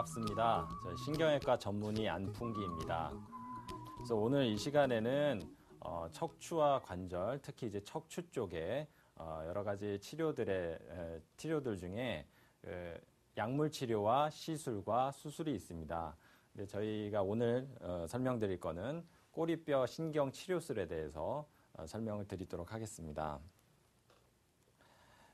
반갑습니다. 저 신경외과 전문의 안풍기입니다. 그래서 오늘 이 시간에는 척추와 관절, 특히 이제 척추 쪽에 여러 가지 치료들 중에 약물 치료와 시술과 수술이 있습니다. 근데 저희가 오늘 설명드릴 거는 꼬리뼈 신경 치료술에 대해서 설명을 드리도록 하겠습니다.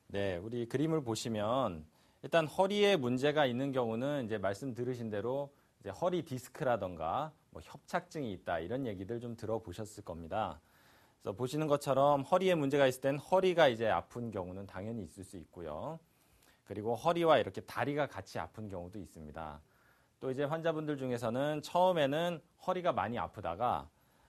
네, 우리 그림을 보시면 일단 허리에 문제가 있는 경우는 이제 말씀 들으신 대로 이제 허리 디스크라던가 뭐 협착증이 있다 이런 얘기들 좀 들어보셨을 겁니다. 그래서 보시는 것처럼 허리에 문제가 있을 땐 허리가 이제 아픈 경우는 당연히 있을 수 있고요. 그리고 허리와 이렇게 다리가 같이 아픈 경우도 있습니다. 또 이제 환자분들 중에서는 처음에는 허리가 많이 아프다가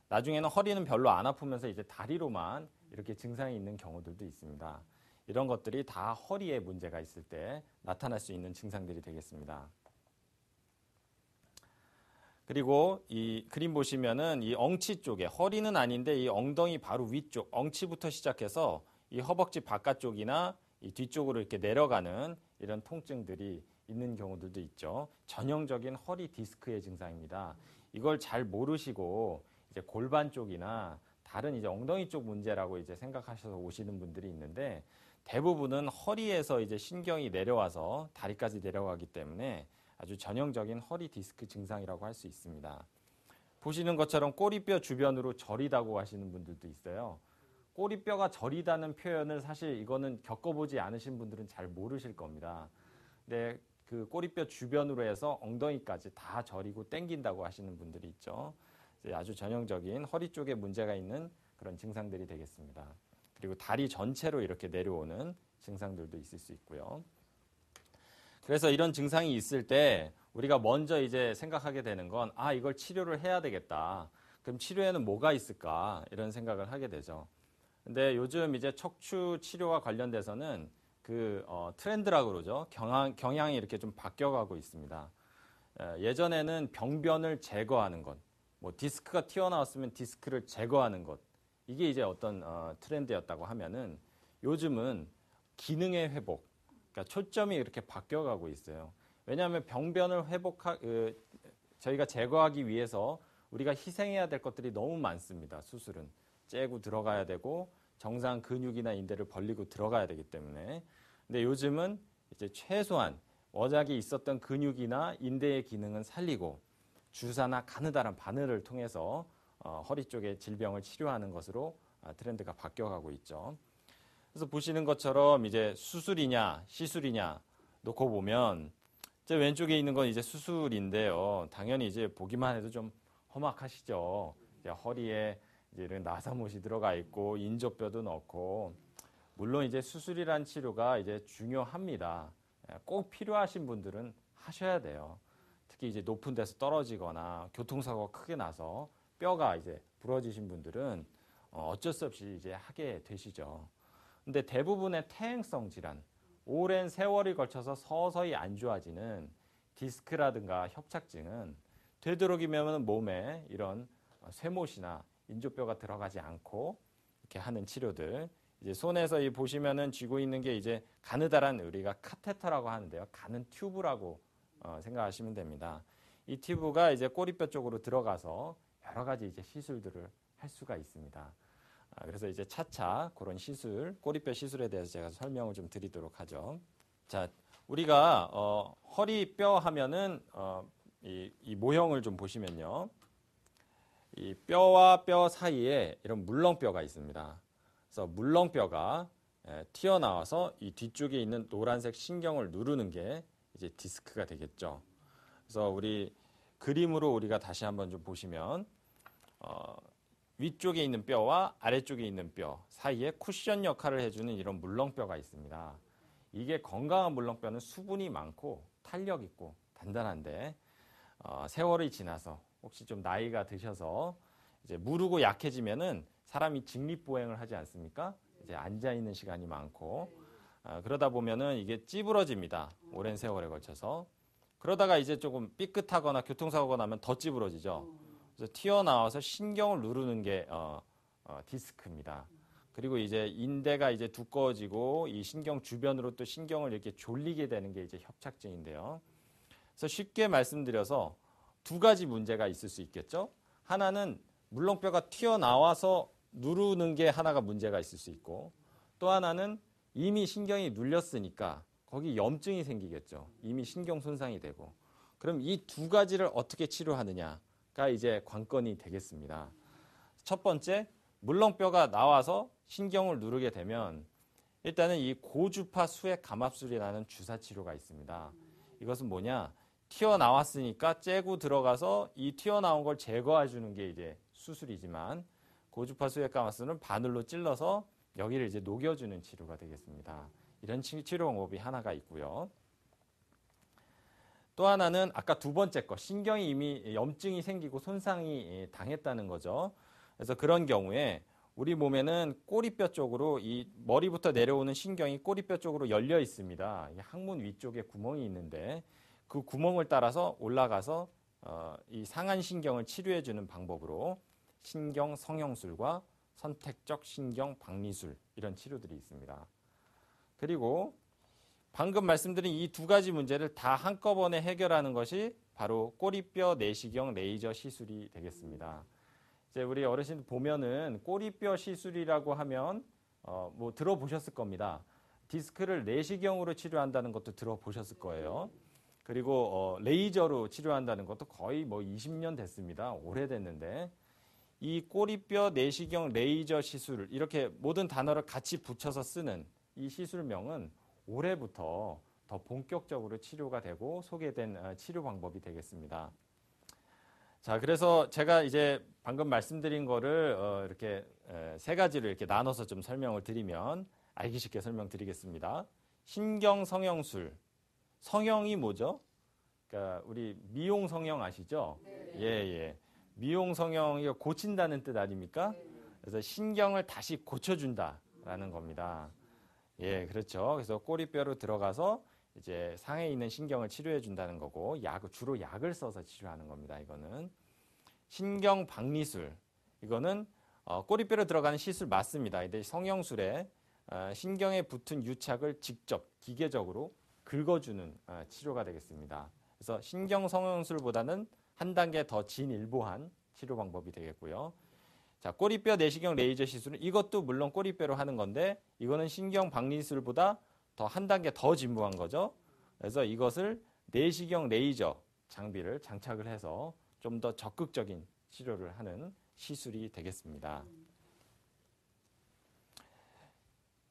나중에는 허리는 별로 안 아프면서 이제 다리로만 이렇게 증상이 있는 경우들도 있습니다. 이런 것들이 다 허리에 문제가 있을 때 나타날 수 있는 증상들이 되겠습니다. 그리고 이 그림 보시면은 이 엉치 쪽에 허리는 아닌데 이 엉덩이 바로 위쪽 엉치부터 시작해서 이 허벅지 바깥쪽이나 이 뒤쪽으로 이렇게 내려가는 이런 통증들이 있는 경우들도 있죠. 전형적인 허리 디스크의 증상입니다. 이걸 잘 모르시고 이제 골반 쪽이나 다른 이제 엉덩이 쪽 문제라고 이제 생각하셔서 오시는 분들이 있는데 대부분은 허리에서 이제 신경이 내려와서 다리까지 내려가기 때문에 아주 전형적인 허리 디스크 증상이라고 할 수 있습니다. 보시는 것처럼 꼬리뼈 주변으로 저리다고 하시는 분들도 있어요. 꼬리뼈가 저리다는 표현을 사실 이거는 겪어보지 않으신 분들은 잘 모르실 겁니다. 근데 그 꼬리뼈 주변으로 해서 엉덩이까지 다 저리고 땡긴다고 하시는 분들이 있죠. 아주 전형적인 허리 쪽에 문제가 있는 그런 증상들이 되겠습니다. 그리고 다리 전체로 이렇게 내려오는 증상들도 있을 수 있고요. 그래서 이런 증상이 있을 때 우리가 먼저 이제 생각하게 되는 건 이걸 치료를 해야 되겠다. 그럼 치료에는 뭐가 있을까? 이런 생각을 하게 되죠. 근데 요즘 이제 척추 치료와 관련돼서는 트렌드라고 그러죠. 경향이 이렇게 좀 바뀌어가고 있습니다. 예전에는 병변을 제거하는 것, 뭐 디스크가 튀어나왔으면 디스크를 제거하는 것, 이게 이제 어떤 트렌드였다고 하면은 요즘은 기능의 회복, 그러니까 초점이 이렇게 바뀌어가고 있어요. 왜냐하면 병변을 저희가 제거하기 위해서 우리가 희생해야 될 것들이 너무 많습니다. 수술은 째고 들어가야 되고 정상 근육이나 인대를 벌리고 들어가야 되기 때문에. 근데 요즘은 이제 최소한 워낙에 있었던 근육이나 인대의 기능은 살리고 주사나 가느다란 바늘을 통해서 허리 쪽의 질병을 치료하는 것으로 트렌드가 바뀌어가고 있죠. 그래서 보시는 것처럼 이제 수술이냐 시술이냐 놓고 보면 제 왼쪽에 있는 건 이제 수술인데요. 당연히 이제 보기만 해도 좀 험악하시죠. 이제 허리에 이제 이런 나사못이 들어가 있고 인조뼈도 넣고 물론 이제 수술이란 치료가 이제 중요합니다. 꼭 필요하신 분들은 하셔야 돼요. 특히 이제 높은 데서 떨어지거나 교통사고가 크게 나서 뼈가 이제 부러지신 분들은 어쩔 수 없이 이제 하게 되시죠. 근데 대부분의 퇴행성 질환, 오랜 세월이 걸쳐서 서서히 안 좋아지는 디스크라든가 협착증은 되도록이면 몸에 이런 쇠못이나 인조뼈가 들어가지 않고 이렇게 하는 치료들. 이제 손에서 보시면은 쥐고 있는 게 이제 가느다란 우리가 카테터라고 하는데요. 가는 튜브라고 생각하시면 됩니다. 이 튜브가 이제 꼬리뼈 쪽으로 들어가서 여러 가지 이제 시술들을 할 수가 있습니다. 그래서 이제 차차 그런 시술, 꼬리뼈 시술에 대해서 제가 설명을 좀 드리도록 하죠. 자, 우리가 허리뼈 하면은 이 모형을 좀 보시면요. 이 뼈와 뼈 사이에 이런 물렁뼈가 있습니다. 그래서 물렁뼈가 튀어나와서 이 뒤쪽에 있는 노란색 신경을 누르는 게 이제 디스크가 되겠죠. 그래서 우리 그림으로 우리가 다시 한번 좀 보시면 위쪽에 있는 뼈와 아래쪽에 있는 뼈 사이에 쿠션 역할을 해주는 이런 물렁뼈가 있습니다. 이게 건강한 물렁뼈는 수분이 많고 탄력 있고 단단한데 세월이 지나서 혹시 좀 나이가 드셔서 이제 무르고 약해지면은 사람이 직립보행을 하지 않습니까? 이제 앉아 있는 시간이 많고 그러다 보면은 이게 찌부러집니다. 오랜 세월에 걸쳐서. 그러다가 이제 조금 삐끗하거나 교통사고가 나면 더 찌부러지죠. 그래서 튀어나와서 신경을 누르는 게 디스크입니다. 그리고 이제 인대가 이제 두꺼워지고 이 신경 주변으로 또 신경을 이렇게 졸리게 되는 게 이제 협착증인데요. 그래서 쉽게 말씀드려서 두 가지 문제가 있을 수 있겠죠. 하나는 물렁뼈가 튀어나와서 누르는 게 하나가 문제가 있을 수 있고, 또 하나는 이미 신경이 눌렸으니까 거기 염증이 생기겠죠. 이미 신경 손상이 되고. 그럼 이 두 가지를 어떻게 치료하느냐가 이제 관건이 되겠습니다. 첫 번째, 물렁뼈가 나와서 신경을 누르게 되면 일단은 이 고주파 수액 감압술이라는 주사 치료가 있습니다. 이것은 뭐냐? 튀어나왔으니까 째고 들어가서 이 튀어나온 걸 제거해 주는 게 이제 수술이지만, 고주파 수액 감압술은 바늘로 찔러서 여기를 이제 녹여주는 치료가 되겠습니다. 이런 치료 방법이 하나가 있고요. 또 하나는 아까 두 번째 거, 신경이 이미 염증이 생기고 손상이 당했다는 거죠. 그래서 그런 경우에 우리 몸에는 꼬리뼈 쪽으로 이 머리부터 내려오는 신경이 꼬리뼈 쪽으로 열려 있습니다. 항문 위쪽에 구멍이 있는데 그 구멍을 따라서 올라가서 이 상한 신경을 치료해 주는 방법으로 신경 성형술과 선택적 신경 박리술, 이런 치료들이 있습니다. 그리고 방금 말씀드린 이 두 가지 문제를 다 한꺼번에 해결하는 것이 바로 꼬리뼈 내시경 레이저 시술이 되겠습니다. 이제 우리 어르신들 보면은 꼬리뼈 시술이라고 하면 뭐 들어보셨을 겁니다. 디스크를 내시경으로 치료한다는 것도 들어보셨을 거예요. 그리고 레이저로 치료한다는 것도 거의 뭐 20년 됐습니다. 오래됐는데, 이 꼬리뼈 내시경 레이저 시술, 이렇게 모든 단어를 같이 붙여서 쓰는 이 시술명은 올해부터 더 본격적으로 치료가 되고 소개된 치료 방법이 되겠습니다. 자, 그래서 제가 이제 방금 말씀드린 거를 이렇게 세 가지를 이렇게 나눠서 좀 설명을 드리면 알기 쉽게 설명드리겠습니다. 신경 성형술. 성형이 뭐죠? 그러니까 우리 미용 성형 아시죠? 예, 예. 미용 성형이 고친다는 뜻 아닙니까? 그래서 신경을 다시 고쳐준다라는 겁니다. 예, 그렇죠. 그래서 꼬리뼈로 들어가서 이제 상에 있는 신경을 치료해 준다는 거고, 주로 약을 써서 치료하는 겁니다. 이거는 신경 박리술. 이거는 꼬리뼈로 들어가는 시술 맞습니다. 근데 성형술에 신경에 붙은 유착을 직접 기계적으로 긁어주는 치료가 되겠습니다. 그래서 신경 성형술보다는 한 단계 더 진일보한 치료 방법이 되겠고요. 자, 꼬리뼈 내시경 레이저 시술은 이것도 물론 꼬리뼈로 하는 건데, 이거는 신경 박리술보다 더 한 단계 더 진부한 거죠. 그래서 이것을 내시경 레이저 장비를 장착을 해서 좀 더 적극적인 치료를 하는 시술이 되겠습니다.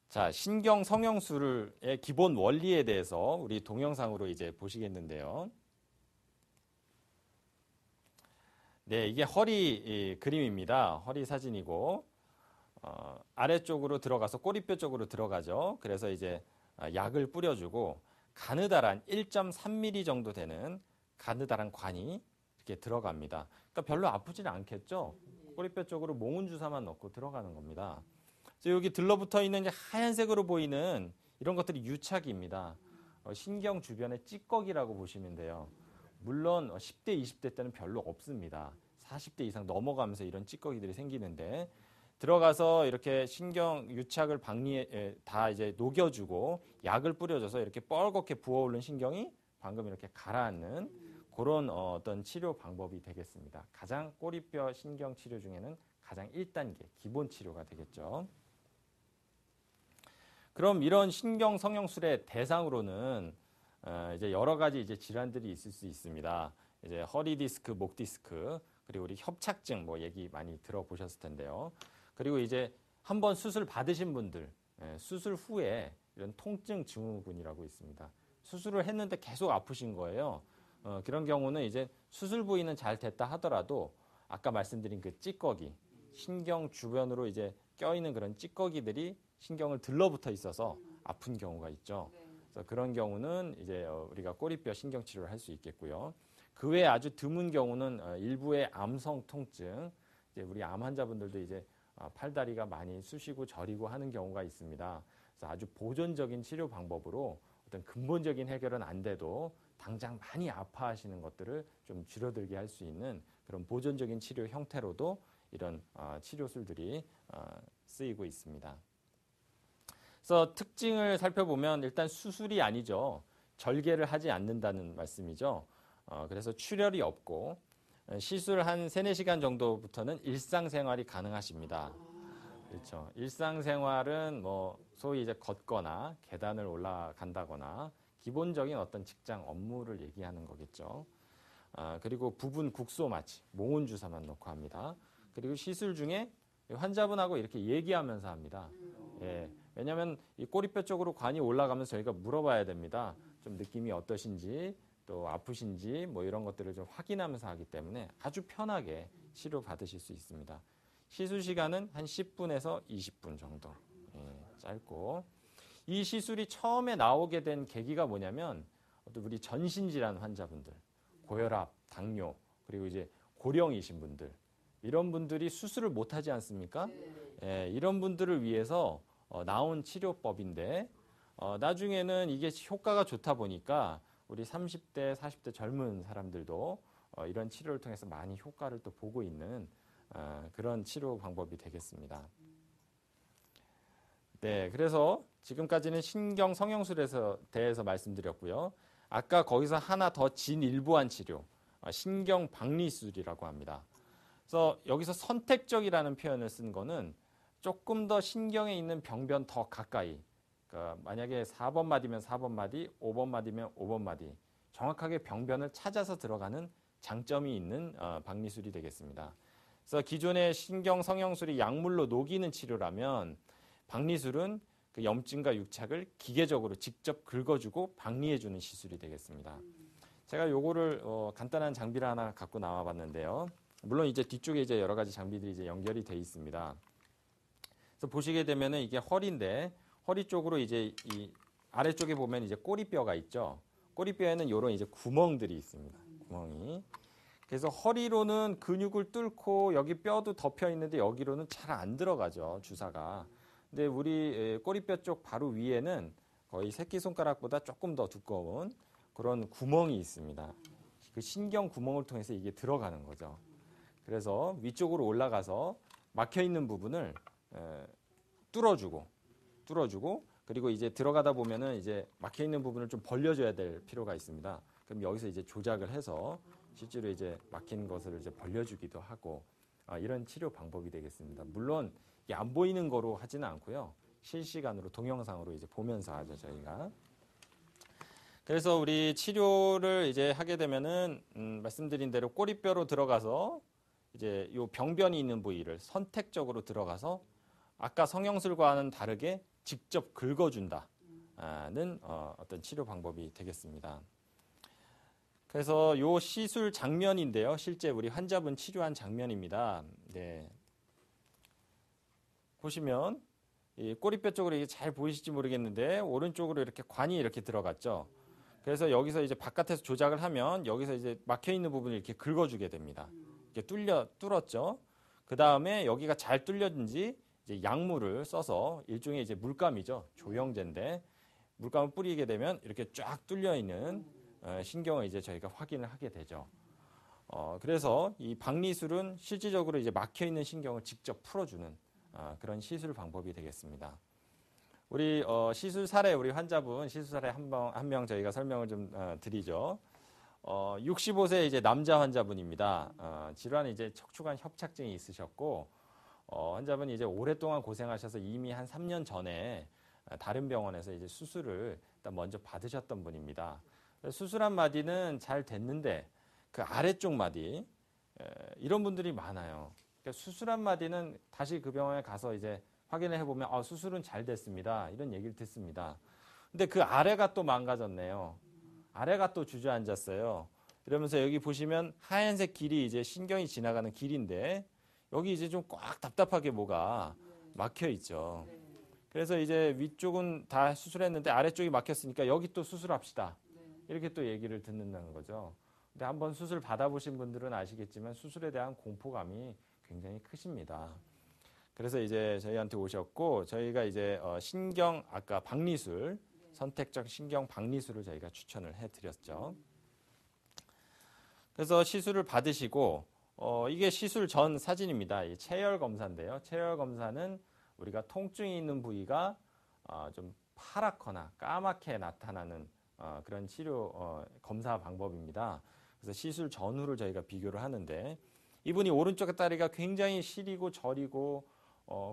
자, 신경 성형술의 기본 원리에 대해서 우리 동영상으로 이제 보시겠는데요. 네, 이게 허리 그림입니다. 허리 사진이고, 아래쪽으로 들어가서 꼬리뼈 쪽으로 들어가죠. 그래서 이제 약을 뿌려주고 가느다란 1.3mm 정도 되는 가느다란 관이 이렇게 들어갑니다. 그러니까 별로 아프지는 않겠죠. 꼬리뼈 쪽으로 몽운 주사만 넣고 들어가는 겁니다. 그래서 여기 들러붙어 있는 이제 하얀색으로 보이는 이런 것들이 유착입니다. 신경 주변의 찌꺼기라고 보시면 돼요. 물론 10대, 20대 때는 별로 없습니다. 40대 이상 넘어가면서 이런 찌꺼기들이 생기는데, 들어가서 이렇게 신경 유착을 다 이제 녹여주고 약을 뿌려줘서 이렇게 뻘겋게 부어오른 신경이 방금 이렇게 가라앉는 그런 어떤 치료 방법이 되겠습니다. 가장 꼬리뼈 신경 치료 중에는 가장 1단계 기본 치료가 되겠죠. 그럼 이런 신경 성형술의 대상으로는 이제 여러 가지 이제 질환들이 있을 수 있습니다. 이제 허리 디스크, 목 디스크, 그리고 우리 협착증 뭐 얘기 많이 들어보셨을 텐데요. 그리고 이제 한번 수술 받으신 분들, 수술 후에 이런 통증 증후군이라고 있습니다. 수술을 했는데 계속 아프신 거예요. 그런 경우는 이제 수술 부위는 잘 됐다 하더라도 아까 말씀드린 그 찌꺼기, 신경 주변으로 이제 껴있는 그런 찌꺼기들이 신경을 들러붙어 있어서 아픈 경우가 있죠. 그래서 그런 경우는 이제 우리가 꼬리뼈 신경 치료를 할 수 있겠고요. 그 외에 아주 드문 경우는 일부의 암성 통증, 이제 우리 암 환자분들도 이제 팔다리가 많이 쑤시고 저리고 하는 경우가 있습니다. 그래서 아주 보존적인 치료 방법으로 어떤 근본적인 해결은 안 돼도 당장 많이 아파하시는 것들을 좀 줄여들게 할 수 있는 그런 보존적인 치료 형태로도 이런 치료술들이 쓰이고 있습니다. 그래서 특징을 살펴보면 일단 수술이 아니죠. 절개를 하지 않는다는 말씀이죠. 그래서 출혈이 없고 시술 한 3, 4시간 정도부터는 일상생활이 가능하십니다. 그렇죠. 일상생활은 뭐 소위 이제 걷거나 계단을 올라간다거나 기본적인 어떤 직장 업무를 얘기하는 거겠죠. 그리고 부분 국소 마취, 몽운 주사만 놓고 합니다. 그리고 시술 중에 환자분하고 이렇게 얘기하면서 합니다. 예, 왜냐하면 이 꼬리뼈 쪽으로 관이 올라가면서 저희가 물어봐야 됩니다. 좀 느낌이 어떠신지, 또 아프신지 뭐 이런 것들을 좀 확인하면서 하기 때문에 아주 편하게 치료 받으실 수 있습니다. 시술 시간은 한 10분에서 20분 정도. 예, 짧고. 이 시술이 처음에 나오게 된 계기가 뭐냐면 우리 전신질환 환자분들, 고혈압, 당뇨, 그리고 이제 고령이신 분들, 이런 분들이 수술을 못하지 않습니까? 예, 이런 분들을 위해서 나온 치료법인데 나중에는 이게 효과가 좋다 보니까 우리 30대, 40대 젊은 사람들도 이런 치료를 통해서 많이 효과를 또 보고 있는 그런 치료 방법이 되겠습니다. 네, 그래서 지금까지는 신경 성형술에 대해서 말씀드렸고요. 아까 거기서 하나 더 진일보한 치료, 신경 박리술이라고 합니다. 그래서 여기서 선택적이라는 표현을 쓴 거는 조금 더 신경에 있는 병변 더 가까이, 그러니까 만약에 4번 마디면 4번 마디, 5번 마디면 5번 마디, 정확하게 병변을 찾아서 들어가는 장점이 있는 박리술이 되겠습니다. 그래서 기존의 신경 성형술이 약물로 녹이는 치료라면 박리술은 그 염증과 유착을 기계적으로 직접 긁어주고 박리해주는 시술이 되겠습니다. 제가 요거를 간단한 장비를 하나 갖고 나와봤는데요. 물론 이제 뒤쪽에 이제 여러 가지 장비들이 이제 연결이 돼 있습니다. 그래서 보시게 되면은 이게 허리인데 허리 쪽으로 이제 이 아래쪽에 보면 이제 꼬리뼈가 있죠. 꼬리뼈에는 요런 이제 구멍들이 있습니다. 구멍이. 그래서 허리로는 근육을 뚫고 여기 뼈도 덮여 있는데 여기로는 잘 안 들어가죠, 주사가. 근데 우리 꼬리뼈 쪽 바로 위에는 거의 새끼손가락보다 조금 더 두꺼운 그런 구멍이 있습니다. 그 신경 구멍을 통해서 이게 들어가는 거죠. 그래서 위쪽으로 올라가서 막혀 있는 부분을 뚫어주고 그리고 이제 들어가다 보면은 이제 막혀 있는 부분을 좀 벌려줘야 될 필요가 있습니다. 그럼 여기서 이제 조작을 해서 실제로 이제 막힌 것을 이제 벌려주기도 하고 이런 치료 방법이 되겠습니다. 물론 이게 안 보이는 거로 하지는 않고요. 실시간으로 동영상으로 이제 보면서 하죠, 저희가. 그래서 우리 치료를 이제 하게 되면은 말씀드린 대로 꼬리뼈로 들어가서 이제 요 병변이 있는 부위를 선택적으로 들어가서 아까 성형술과는 다르게 직접 긁어준다는 어떤 치료 방법이 되겠습니다. 그래서 요 시술 장면인데요. 실제 우리 환자분 치료한 장면입니다. 네. 보시면 이 꼬리뼈 쪽으로 이게 잘 보이실지 모르겠는데 오른쪽으로 이렇게 관이 이렇게 들어갔죠. 그래서 여기서 이제 바깥에서 조작을 하면 여기서 이제 막혀 있는 부분을 이렇게 긁어주게 됩니다. 이렇게 뚫었죠. 그 다음에 여기가 잘 뚫렸는지 이제 약물을 써서 일종의 이제 물감이죠. 조영제인데 물감을 뿌리게 되면 이렇게 쫙 뚫려 있는 신경을 이제 저희가 확인을 하게 되죠. 그래서 이 박리술은 실질적으로 이제 막혀 있는 신경을 직접 풀어주는 그런 시술 방법이 되겠습니다. 우리 시술 사례, 우리 환자분 시술 사례 한 명 저희가 설명을 좀 드리죠. 65세 이제 남자 환자분입니다. 질환이 이제 척추관 협착증이 있으셨고 환자분이 이제 오랫동안 고생하셔서 이미 한 3년 전에 다른 병원에서 이제 수술을 일단 먼저 받으셨던 분입니다. 수술한 마디는 잘 됐는데 그 아래쪽 마디 이런 분들이 많아요. 그러니까 수술한 마디는 다시 그 병원에 가서 이제 확인을 해보면 수술은 잘 됐습니다. 이런 얘기를 듣습니다. 근데 그 아래가 또 망가졌네요. 아래가 또 주저앉았어요. 이러면서 여기 보시면 하얀색 길이 이제 신경이 지나가는 길인데 여기 이제 좀 꽉 답답하게 뭐가 막혀 있죠. 그래서 이제 위쪽은 다 수술했는데 아래쪽이 막혔으니까 여기 또 수술합시다. 이렇게 또 얘기를 듣는다는 거죠. 근데 한번 수술 받아보신 분들은 아시겠지만 수술에 대한 공포감이 굉장히 크십니다. 그래서 이제 저희한테 오셨고 저희가 이제 아까 박리술, 선택적 신경 박리술을 저희가 추천을 해드렸죠. 그래서 시술을 받으시고 이게 시술 전 사진입니다. 이 체열 검사인데요. 체열 검사는 우리가 통증이 있는 부위가 좀 파랗거나 까맣게 나타나는 그런 치료 검사 방법입니다. 그래서 시술 전후를 저희가 비교를 하는데 이분이 오른쪽 다리가 굉장히 시리고 저리고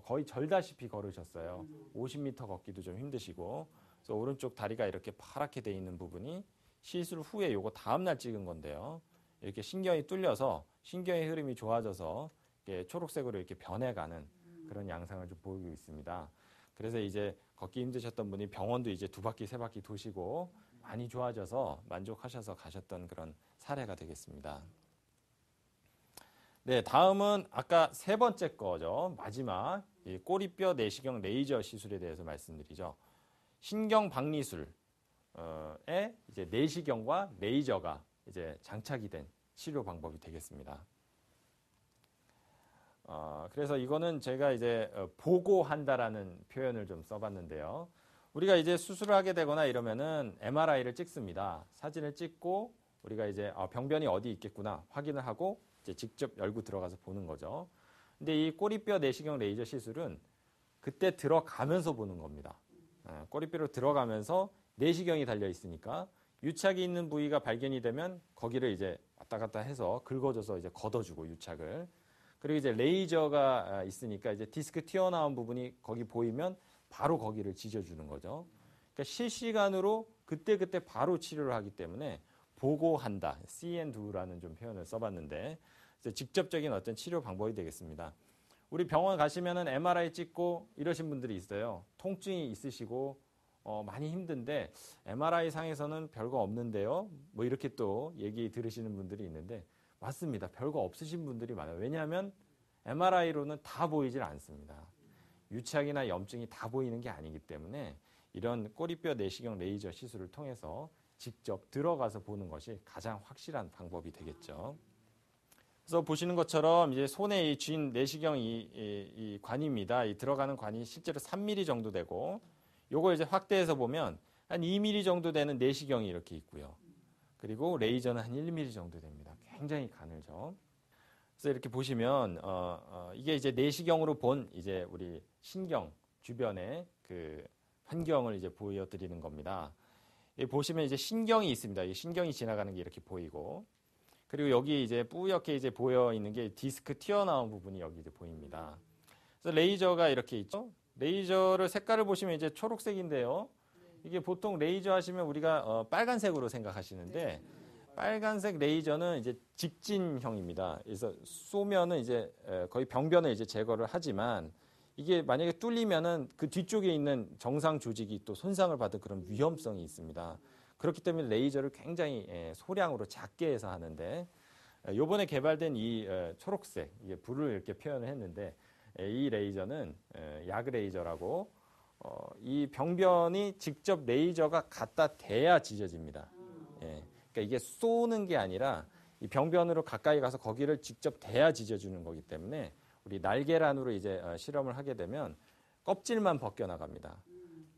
거의 절다시피 걸으셨어요. 50m 걷기도 좀 힘드시고 그래서 오른쪽 다리가 이렇게 파랗게 돼 있는 부분이 시술 후에 요거 다음날 찍은 건데요. 이렇게 신경이 뚫려서 신경의 흐름이 좋아져서 이렇게 초록색으로 이렇게 변해가는 그런 양상을 좀 보이고 있습니다. 그래서 이제 걷기 힘드셨던 분이 병원도 이제 2바퀴, 3바퀴 도시고 많이 좋아져서 만족하셔서 가셨던 그런 사례가 되겠습니다. 네, 다음은 아까 3번째 거죠. 마지막 이 꼬리뼈 내시경 레이저 시술에 대해서 말씀드리죠. 신경 박리술에 이제 내시경과 레이저가 이제 장착이 된 치료 방법이 되겠습니다. 그래서 이거는 제가 이제 보고한다라는 표현을 좀 써봤는데요. 우리가 이제 수술을 하게 되거나 이러면은 MRI를 찍습니다. 사진을 찍고 우리가 이제 병변이 어디 있겠구나 확인을 하고 이제 직접 열고 들어가서 보는 거죠. 근데 이 꼬리뼈 내시경 레이저 시술은 그때 들어가면서 보는 겁니다. 꼬리뼈로 들어가면서 내시경이 달려 있으니까 유착이 있는 부위가 발견이 되면 거기를 이제 왔다 갔다 해서 긁어줘서 이제 걷어주고 유착을. 그리고 이제 레이저가 있으니까 이제 디스크 튀어나온 부분이 거기 보이면 바로 거기를 지져주는 거죠. 그러니까 실시간으로 그때그때 바로 치료를 하기 때문에 보고한다. see and do라는 좀 표현을 써봤는데 직접적인 어떤 치료 방법이 되겠습니다. 우리 병원 가시면은 MRI 찍고 이러신 분들이 있어요. 통증이 있으시고 많이 힘든데 MRI 상에서는 별거 없는데요. 뭐 이렇게 또 얘기 들으시는 분들이 있는데 맞습니다. 별거 없으신 분들이 많아요. 왜냐하면 MRI로는 다 보이질 않습니다. 유착이나 염증이 다 보이는 게 아니기 때문에 이런 꼬리뼈 내시경 레이저 시술을 통해서 직접 들어가서 보는 것이 가장 확실한 방법이 되겠죠. 그래서 보시는 것처럼 이제 손에 쥔 내시경 이 관입니다. 이 들어가는 관이 실제로 3mm 정도 되고 요거 이제 확대해서 보면 한 2mm 정도 되는 내시경이 이렇게 있고요. 그리고 레이저는 한 1mm 정도 됩니다. 굉장히 가늘죠. 그래서 이렇게 보시면 이게 이제 내시경으로 본 이제 우리 신경 주변의 그 환경을 이제 보여드리는 겁니다. 여기 보시면 이제 신경이 있습니다. 이 신경이 지나가는 게 이렇게 보이고, 그리고 여기 이제 뿌옇게 이제 보여 있는 게 디스크 튀어나온 부분이 여기 이제 보입니다. 그래서 레이저가 이렇게 있죠. 레이저를 색깔을 보시면 이제 초록색인데요. 이게 보통 레이저 하시면 우리가 빨간색으로 생각하시는데 빨간색 레이저는 이제 직진형입니다. 그래서 쏘면은 이제 거의 병변을 이제 제거를 하지만 이게 만약에 뚫리면은 그 뒤쪽에 있는 정상 조직이 또 손상을 받을 그런 위험성이 있습니다. 그렇기 때문에 레이저를 굉장히 소량으로 작게 해서 하는데 요번에 개발된 이 초록색 이게 불을 이렇게 표현을 했는데 이 레이저는 야그 레이저라고 이 병변이 직접 레이저가 갖다 대야 지져집니다. 그러니까 이게 쏘는 게 아니라 이 병변으로 가까이 가서 거기를 직접 대야 지져주는 거기 때문에 우리 날계란으로 이제 실험을 하게 되면 껍질만 벗겨 나갑니다.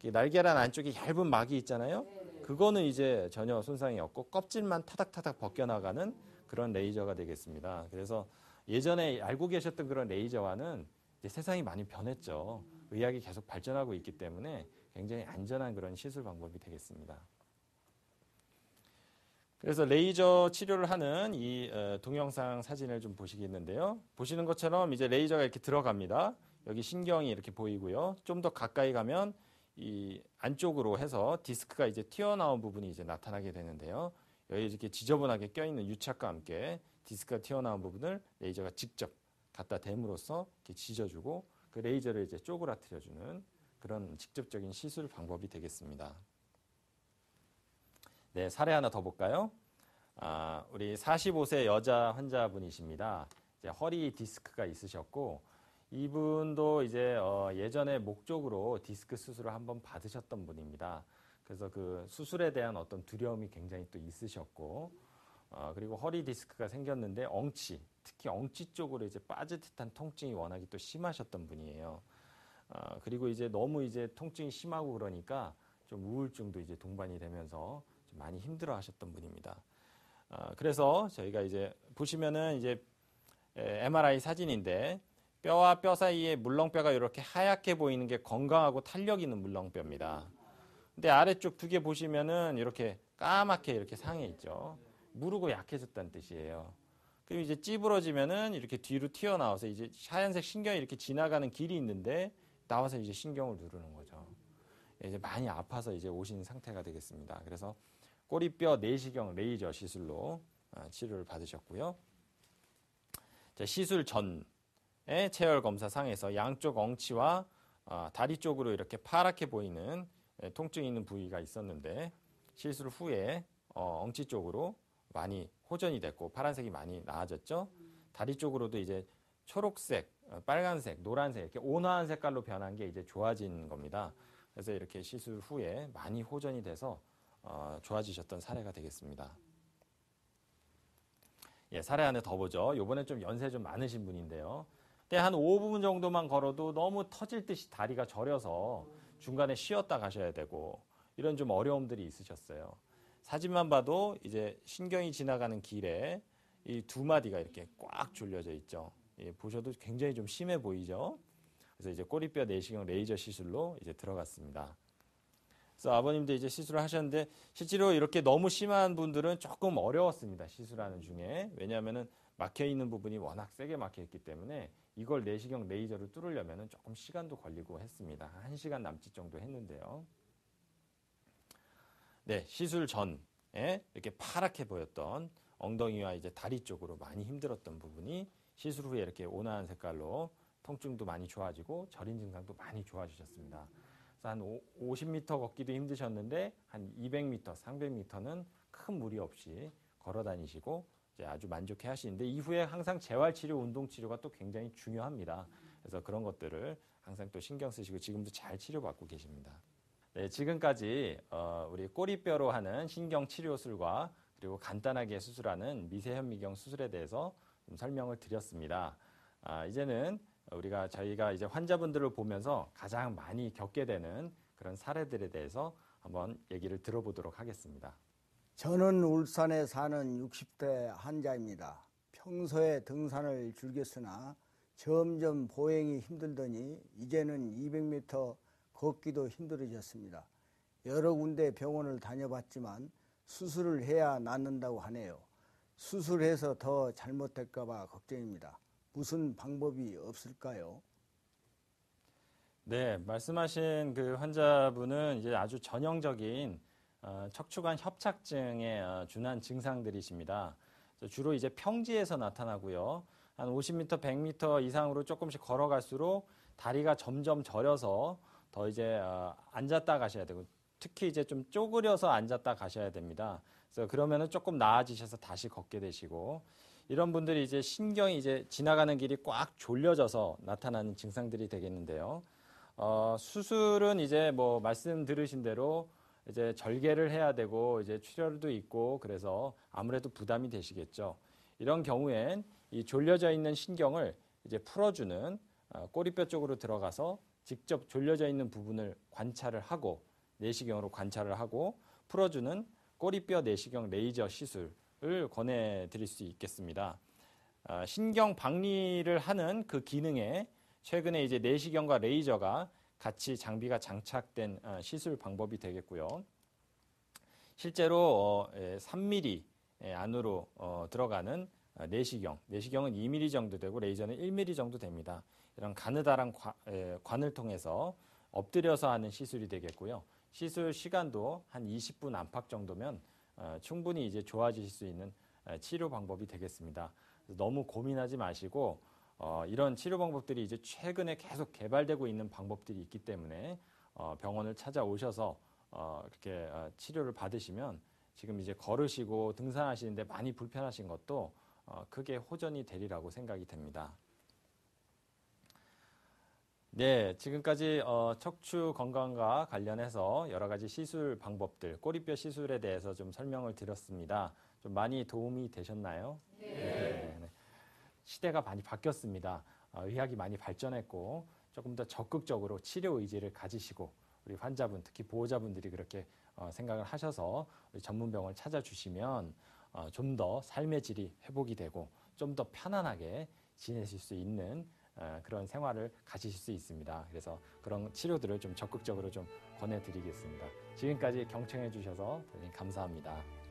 날계란 안쪽에 얇은 막이 있잖아요. 그거는 이제 전혀 손상이 없고 껍질만 타닥타닥 벗겨 나가는 그런 레이저가 되겠습니다. 그래서 예전에 알고 계셨던 그런 레이저와는 이제 세상이 많이 변했죠. 의학이 계속 발전하고 있기 때문에 굉장히 안전한 그런 시술 방법이 되겠습니다. 그래서 레이저 치료를 하는 이 동영상 사진을 좀 보시겠는데요. 보시는 것처럼 이제 레이저가 이렇게 들어갑니다. 여기 신경이 이렇게 보이고요. 좀 더 가까이 가면 이 안쪽으로 해서 디스크가 이제 튀어나온 부분이 이제 나타나게 되는데요. 여기 이렇게 지저분하게 껴있는 유착과 함께 디스크가 튀어나온 부분을 레이저가 직접 갖다 댐으로써 이렇게 지져주고 그 레이저를 이제 쪼그라뜨려주는 그런 직접적인 시술 방법이 되겠습니다. 네, 사례 하나 더 볼까요? 우리 45세 여자 환자분이십니다. 이제 허리 디스크가 있으셨고, 이분도 이제 예전에 목 쪽으로 디스크 수술을 한번 받으셨던 분입니다. 그래서 그 수술에 대한 어떤 두려움이 굉장히 또 있으셨고, 그리고 허리 디스크가 생겼는데 엉치, 특히 엉치 쪽으로 이제 빠지듯한 통증이 워낙에 또 심하셨던 분이에요. 그리고 이제 너무 이제 통증이 심하고 그러니까 좀 우울증도 이제 동반이 되면서 좀 많이 힘들어 하셨던 분입니다. 그래서 저희가 이제 보시면은 이제 MRI 사진인데 뼈와 뼈 사이에 물렁뼈가 이렇게 하얗게 보이는 게 건강하고 탄력 있는 물렁뼈입니다. 근데 아래쪽 두 개 보시면은 이렇게 까맣게 이렇게 상해 있죠. 무르고 약해졌다는 뜻이에요. 그럼 이제 찌부러지면은 이렇게 뒤로 튀어나와서 이제 하얀색 신경이 이렇게 지나가는 길이 있는데 나와서 이제 신경을 누르는 거죠. 이제 많이 아파서 이제 오신 상태가 되겠습니다. 그래서 꼬리뼈 내시경 레이저 시술로 치료를 받으셨고요. 자, 시술 전에 체열 검사 상에서 양쪽 엉치와 다리 쪽으로 이렇게 파랗게 보이는 통증이 있는 부위가 있었는데 시술 후에 엉치 쪽으로 많이 호전이 됐고 파란색이 많이 나아졌죠. 다리 쪽으로도 이제 초록색, 빨간색, 노란색 이렇게 온화한 색깔로 변한 게 이제 좋아진 겁니다. 그래서 이렇게 시술 후에 많이 호전이 돼서 좋아지셨던 사례가 되겠습니다. 예, 사례 하나 더 보죠. 이번엔 좀 연세 좀 많으신 분인데요. 근데 한 5분 정도만 걸어도 너무 터질 듯이 다리가 저려서 중간에 쉬었다 가셔야 되고 이런 좀 어려움들이 있으셨어요. 사진만 봐도 이제 신경이 지나가는 길에 이 두 마디가 이렇게 꽉 졸려져 있죠. 예, 보셔도 굉장히 좀 심해 보이죠. 그래서 이제 꼬리뼈 내시경 레이저 시술로 이제 들어갔습니다. 그래서 아버님도 이제 시술을 하셨는데 실제로 이렇게 너무 심한 분들은 조금 어려웠습니다. 시술하는 중에. 왜냐하면은 막혀 있는 부분이 워낙 세게 막혀 있기 때문에 이걸 내시경 레이저로 뚫으려면은 조금 시간도 걸리고 했습니다. 1시간 남짓 정도 했는데요. 네, 시술 전에 이렇게 파랗게 보였던 엉덩이와 이제 다리 쪽으로 많이 힘들었던 부분이 시술 후에 이렇게 온화한 색깔로 통증도 많이 좋아지고 저린 증상도 많이 좋아지셨습니다. 그래서 한 50m 걷기도 힘드셨는데 한 200m, 300m는 큰 무리 없이 걸어 다니시고 이제 아주 만족해 하시는데 이후에 항상 재활치료, 운동치료가 또 굉장히 중요합니다. 그래서 그런 것들을 항상 또 신경 쓰시고 지금도 잘 치료받고 계십니다. 네, 지금까지 우리 꼬리뼈로 하는 신경치료술과 그리고 간단하게 수술하는 미세현미경 수술에 대해서 좀 설명을 드렸습니다. 이제는 저희가 이제 환자분들을 보면서 가장 많이 겪게 되는 그런 사례들에 대해서 한번 얘기를 들어보도록 하겠습니다. 저는 울산에 사는 60대 환자입니다. 평소에 등산을 즐겼으나 점점 보행이 힘들더니 이제는 200m 걷기도 힘들어졌습니다. 여러 군데 병원을 다녀봤지만 수술을 해야 낫는다고 하네요. 수술해서 더 잘못될까 봐 걱정입니다. 무슨 방법이 없을까요? 네, 말씀하신 그 환자분은 이제 아주 전형적인 척추관 협착증에 준한 증상들이십니다. 주로 이제 평지에서 나타나고요. 한 50m, 100m 이상으로 조금씩 걸어갈수록 다리가 점점 저려서 더 이제 앉았다 가셔야 되고 특히 이제 좀 쪼그려서 앉았다 가셔야 됩니다. 그래서 그러면은 조금 나아지셔서 다시 걷게 되시고 이런 분들이 이제 신경이 이제 지나가는 길이 꽉 졸려져서 나타나는 증상들이 되겠는데요. 수술은 이제 뭐 말씀 들으신 대로 이제 절개를 해야 되고 이제 출혈도 있고 그래서 아무래도 부담이 되시겠죠. 이런 경우엔 이 졸려져 있는 신경을 이제 풀어주는 꼬리뼈 쪽으로 들어가서 직접 졸려져 있는 부분을 관찰을 하고 내시경으로 관찰을 하고 풀어주는 꼬리뼈 내시경 레이저 시술을 권해드릴 수 있겠습니다. 신경 박리를 하는 그 기능에 최근에 이제 내시경과 레이저가 같이 장비가 장착된 시술 방법이 되겠고요. 실제로 3mm 안으로 들어가는 내시경은 2mm 정도 되고 레이저는 1mm 정도 됩니다. 이런 가느다란 관을 통해서 엎드려서 하는 시술이 되겠고요. 시술 시간도 한 20분 안팎 정도면 충분히 이제 좋아지실 수 있는 치료 방법이 되겠습니다. 너무 고민하지 마시고 이런 치료 방법들이 이제 최근에 계속 개발되고 있는 방법들이 있기 때문에 병원을 찾아오셔서 이렇게 치료를 받으시면 지금 이제 걸으시고 등산하시는데 많이 불편하신 것도 크게 호전이 되리라고 생각이 됩니다. 네, 지금까지 척추 건강과 관련해서 여러 가지 시술 방법들, 꼬리뼈 시술에 대해서 좀 설명을 드렸습니다. 좀 많이 도움이 되셨나요? 네. 시대가 많이 바뀌었습니다. 의학이 많이 발전했고 조금 더 적극적으로 치료 의지를 가지시고 우리 환자분, 특히 보호자분들이 그렇게 생각을 하셔서 우리 전문병원을 찾아주시면 좀 더 삶의 질이 회복이 되고 좀 더 편안하게 지내실 수 있는 그런 생활을 가지실 수 있습니다. 그래서 그런 치료들을 좀 적극적으로 좀 권해드리겠습니다. 지금까지 경청해 주셔서 대단히 감사합니다.